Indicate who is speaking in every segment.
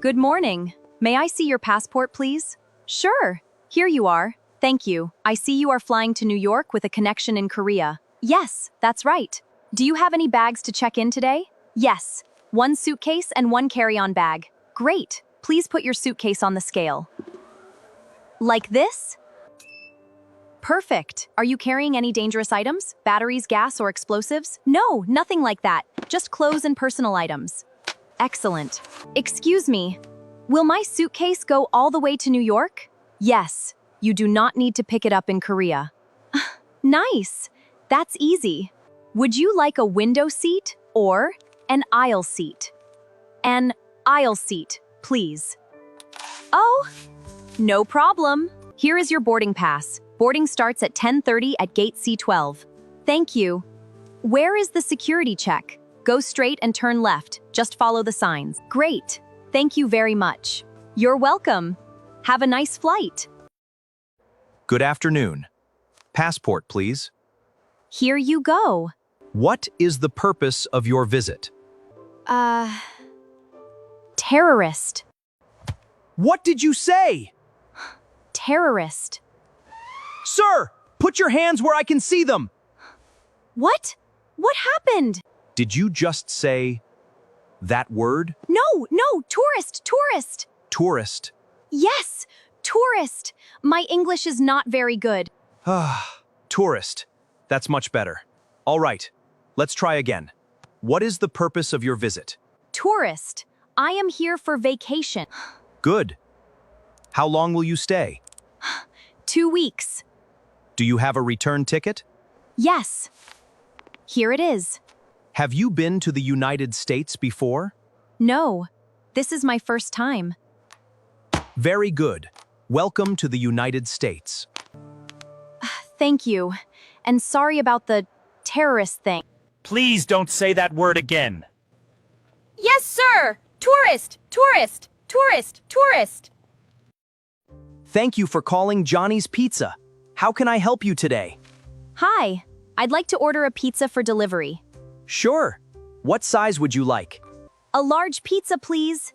Speaker 1: Good morning. May I see your passport, please? Sure. Here you are. Thank you. I see you are flying to New York with a connection in Korea. Yes, that's right. Do you have any bags to check in today? Yes. One suitcase and one carry-on bag. Great. Please put your suitcase on the scale. Like this? Perfect. Are you carrying any dangerous items? Batteries, gas, or explosives? No, nothing like that. Just clothes and personal items. Excellent. Excuse me. Will my suitcase go all the way to New York? Yes. You do not need to pick it up in Korea. Nice. That's easy. Would you like a window seat or an aisle seat? An aisle seat, please. Oh, no problem. Here is your boarding pass. Boarding starts at 10:30 at gate C12. Thank you. Where is the security check? Go straight and turn left. Just follow the signs. Great. Thank you very much. You're welcome. Have a nice flight.
Speaker 2: Good afternoon. Passport, please.
Speaker 1: Here you go.
Speaker 2: What is the purpose of your visit?
Speaker 1: Terrorist.
Speaker 2: What did you say?
Speaker 1: Terrorist.
Speaker 2: Sir, put your hands where I can see them.
Speaker 1: What? What happened?
Speaker 2: Did you just say that word?
Speaker 1: No, tourist.
Speaker 2: Tourist.
Speaker 1: Yes, tourist. My English is not very good.
Speaker 2: Tourist. That's much better. All right, let's try again. What is the purpose of your visit?
Speaker 1: Tourist. I am here for vacation.
Speaker 2: Good. How long will you stay?
Speaker 1: 2 weeks.
Speaker 2: Do you have a return ticket?
Speaker 1: Yes. Here it is.
Speaker 2: Have you been to the United States before?
Speaker 1: No, this is my first time.
Speaker 2: Very good. Welcome to the United States.
Speaker 1: Thank you. And sorry about the terrorist thing.
Speaker 3: Please don't say that word again.
Speaker 4: Yes, sir! Tourist!
Speaker 2: Thank you for calling Johnny's Pizza. How can I help you today?
Speaker 1: Hi, I'd like to order a pizza for delivery.
Speaker 2: Sure. What size would you like?
Speaker 1: A large pizza, please.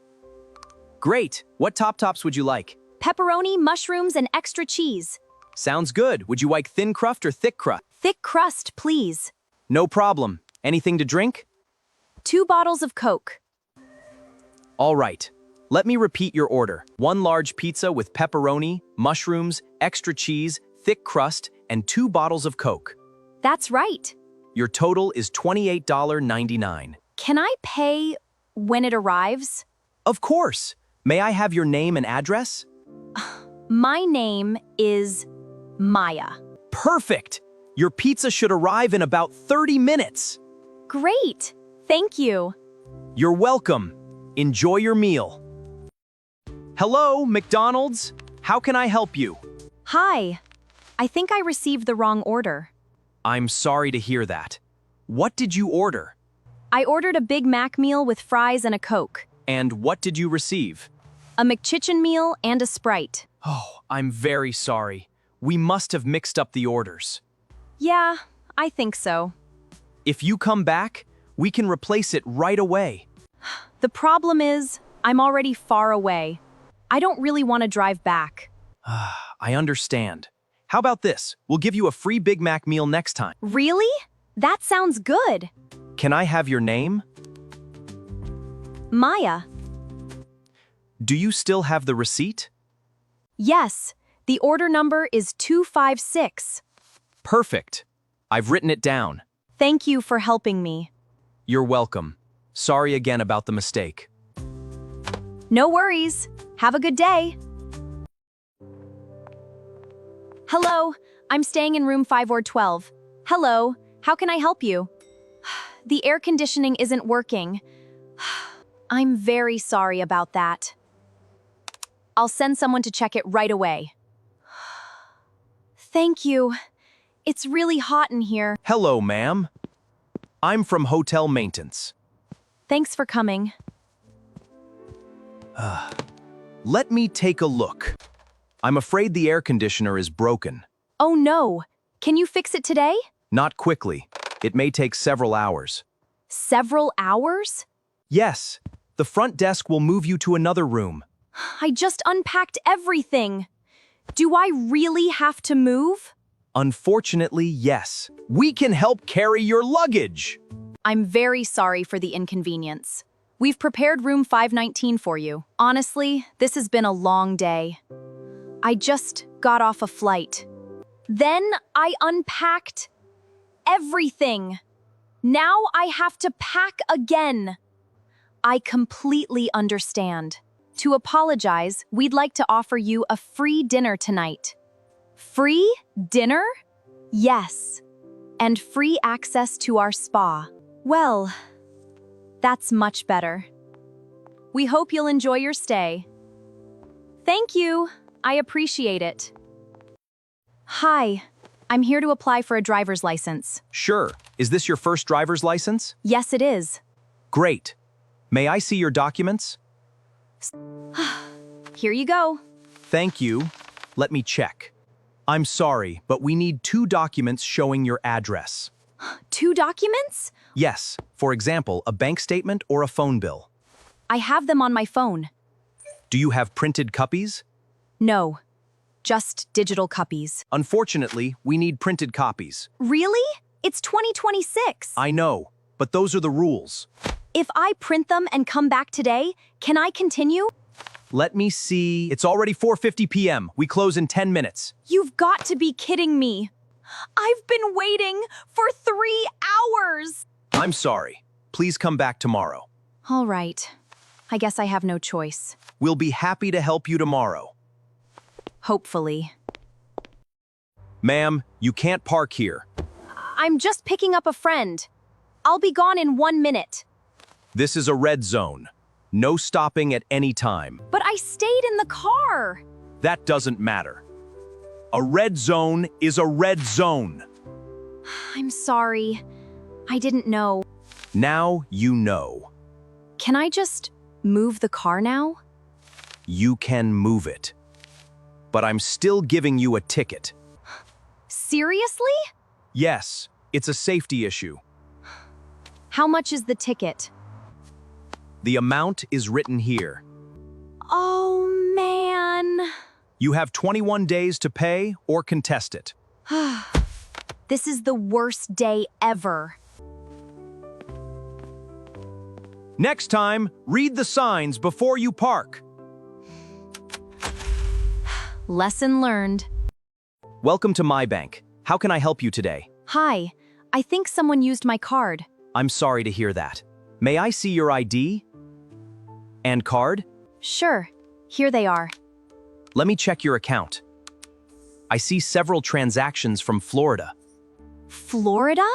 Speaker 2: Great. What tops would you like?
Speaker 1: Pepperoni, mushrooms, and extra cheese.
Speaker 2: Sounds good. Would you like thin crust or thick crust?
Speaker 1: Thick crust, please.
Speaker 2: No problem. Anything to drink?
Speaker 1: 2 bottles of Coke.
Speaker 2: All right. Let me repeat your order. 1 large pizza with pepperoni, mushrooms, extra cheese, thick crust, and 2 bottles of Coke.
Speaker 1: That's right.
Speaker 2: Your total is $28.99.
Speaker 1: Can I pay when it arrives?
Speaker 2: Of course. May I have your name and address?
Speaker 1: My name is Maya.
Speaker 2: Perfect. Your pizza should arrive in about 30 minutes.
Speaker 1: Great. Thank you.
Speaker 2: You're welcome. Enjoy your meal. Hello, McDonald's. How can I help you?
Speaker 1: Hi. I think I received the wrong order.
Speaker 2: I'm sorry to hear that. What did you order?
Speaker 1: I ordered a Big Mac meal with fries and a Coke.
Speaker 2: And what did you receive?
Speaker 1: A McChicken meal and a Sprite.
Speaker 2: Oh, I'm very sorry. We must have mixed up the orders.
Speaker 1: Yeah, I think so.
Speaker 2: If you come back, we can replace it right away.
Speaker 1: The problem is, I'm already far away. I don't really want to drive back.
Speaker 2: I understand. How about this? We'll give you a free Big Mac meal next time.
Speaker 1: Really? That sounds good.
Speaker 2: Can I have your name?
Speaker 1: Maya.
Speaker 2: Do you still have the receipt?
Speaker 1: Yes, the order number is 256.
Speaker 2: Perfect. I've written it down.
Speaker 1: Thank you for helping me.
Speaker 2: You're welcome. Sorry again about the mistake.
Speaker 1: No worries. Have a good day. Hello, I'm staying in room 5 or 12. Hello, how can I help you? The air conditioning isn't working. I'm very sorry about that. I'll send someone to check it right away. Thank you. It's really hot in here.
Speaker 2: Hello, ma'am. I'm from hotel maintenance.
Speaker 1: Thanks for coming.
Speaker 2: Let me take a look. I'm afraid the air conditioner is broken.
Speaker 1: Oh no, can you fix it today?
Speaker 2: Not quickly. It may take several hours.
Speaker 1: Several hours?
Speaker 2: Yes, The front desk will move you to another room.
Speaker 1: I just unpacked everything. Do I really have to move?
Speaker 2: Unfortunately, yes. We can help carry your luggage.
Speaker 1: I'm very sorry for the inconvenience. We've prepared room 519 for you. Honestly, this has been a long day. I just got off a flight. Then I unpacked everything. Now I have to pack again. I completely understand. To apologize, we'd like to offer you a free dinner tonight. Free dinner? Yes. And free access to our spa. Well, that's much better. We hope you'll enjoy your stay. Thank you. I appreciate it. Hi, I'm here to apply for a driver's license.
Speaker 2: Sure. Is this your first driver's license?
Speaker 1: Yes, it is.
Speaker 2: Great. May I see your documents?
Speaker 1: Here you go.
Speaker 2: Thank you. Let me check. I'm sorry, but we need 2 documents showing your address.
Speaker 1: 2 documents?
Speaker 2: Yes, for example, a bank statement or a phone bill.
Speaker 1: I have them on my phone.
Speaker 2: Do you have printed copies?
Speaker 1: No, just digital copies.
Speaker 2: Unfortunately, we need printed copies.
Speaker 1: Really? It's 2026.
Speaker 2: I know, but those are the rules.
Speaker 1: If I print them and come back today, can I continue?
Speaker 2: Let me see. It's already 4:50 p.m. We close in 10 minutes.
Speaker 1: You've got to be kidding me. I've been waiting for 3 hours.
Speaker 2: I'm sorry. Please come back tomorrow.
Speaker 1: All right. I guess I have no choice.
Speaker 2: We'll be happy to help you tomorrow.
Speaker 1: Hopefully.
Speaker 2: Ma'am, you can't park here.
Speaker 1: I'm just picking up a friend. I'll be gone in 1 minute.
Speaker 2: This is a red zone. No stopping at any time.
Speaker 1: But I stayed in the car.
Speaker 2: That doesn't matter. A red zone is a red zone.
Speaker 1: I'm sorry. I didn't know.
Speaker 2: Now you know.
Speaker 1: Can I just move the car now?
Speaker 2: You can move it. But I'm still giving you a ticket.
Speaker 1: Seriously?
Speaker 2: Yes, it's a safety issue.
Speaker 1: How much is the ticket?
Speaker 2: The amount is written here.
Speaker 1: Oh, man.
Speaker 2: You have 21 days to pay or contest it.
Speaker 1: This is the worst day ever.
Speaker 2: Next time, read the signs before you park.
Speaker 1: Lesson learned.
Speaker 2: Welcome to my bank. How can I help you today?
Speaker 1: Hi, I think someone used my card.
Speaker 2: I'm sorry to hear that. May I see your ID? And card?
Speaker 1: Sure, here they are.
Speaker 2: Let me check your account. I see several transactions from Florida.
Speaker 1: Florida?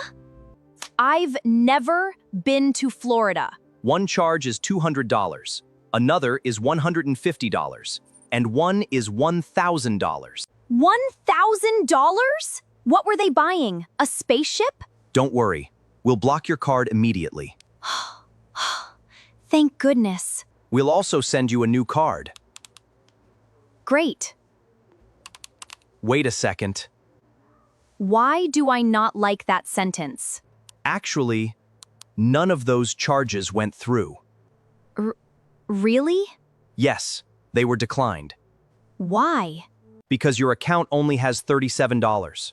Speaker 1: I've never been to Florida.
Speaker 2: One charge is $200, another is $150, and one is $1,000.
Speaker 1: $1,000? What were they buying? A spaceship?
Speaker 2: Don't worry, we'll block your card immediately.
Speaker 1: Thank goodness.
Speaker 2: We'll also send you a new card.
Speaker 1: Great.
Speaker 2: Wait a second.
Speaker 1: Why do I not like that sentence?
Speaker 2: Actually, none of those charges went through.
Speaker 1: Really?
Speaker 2: Yes, they were declined.
Speaker 1: Why?
Speaker 2: Because your account only has $37.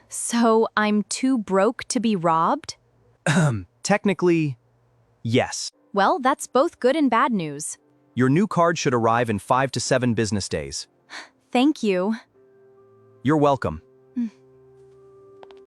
Speaker 1: So I'm too broke to be robbed?
Speaker 2: Technically, yes.
Speaker 1: Well, that's both good and bad news.
Speaker 2: Your new card should arrive in 5 to 7 business days.
Speaker 1: Thank you.
Speaker 2: You're welcome.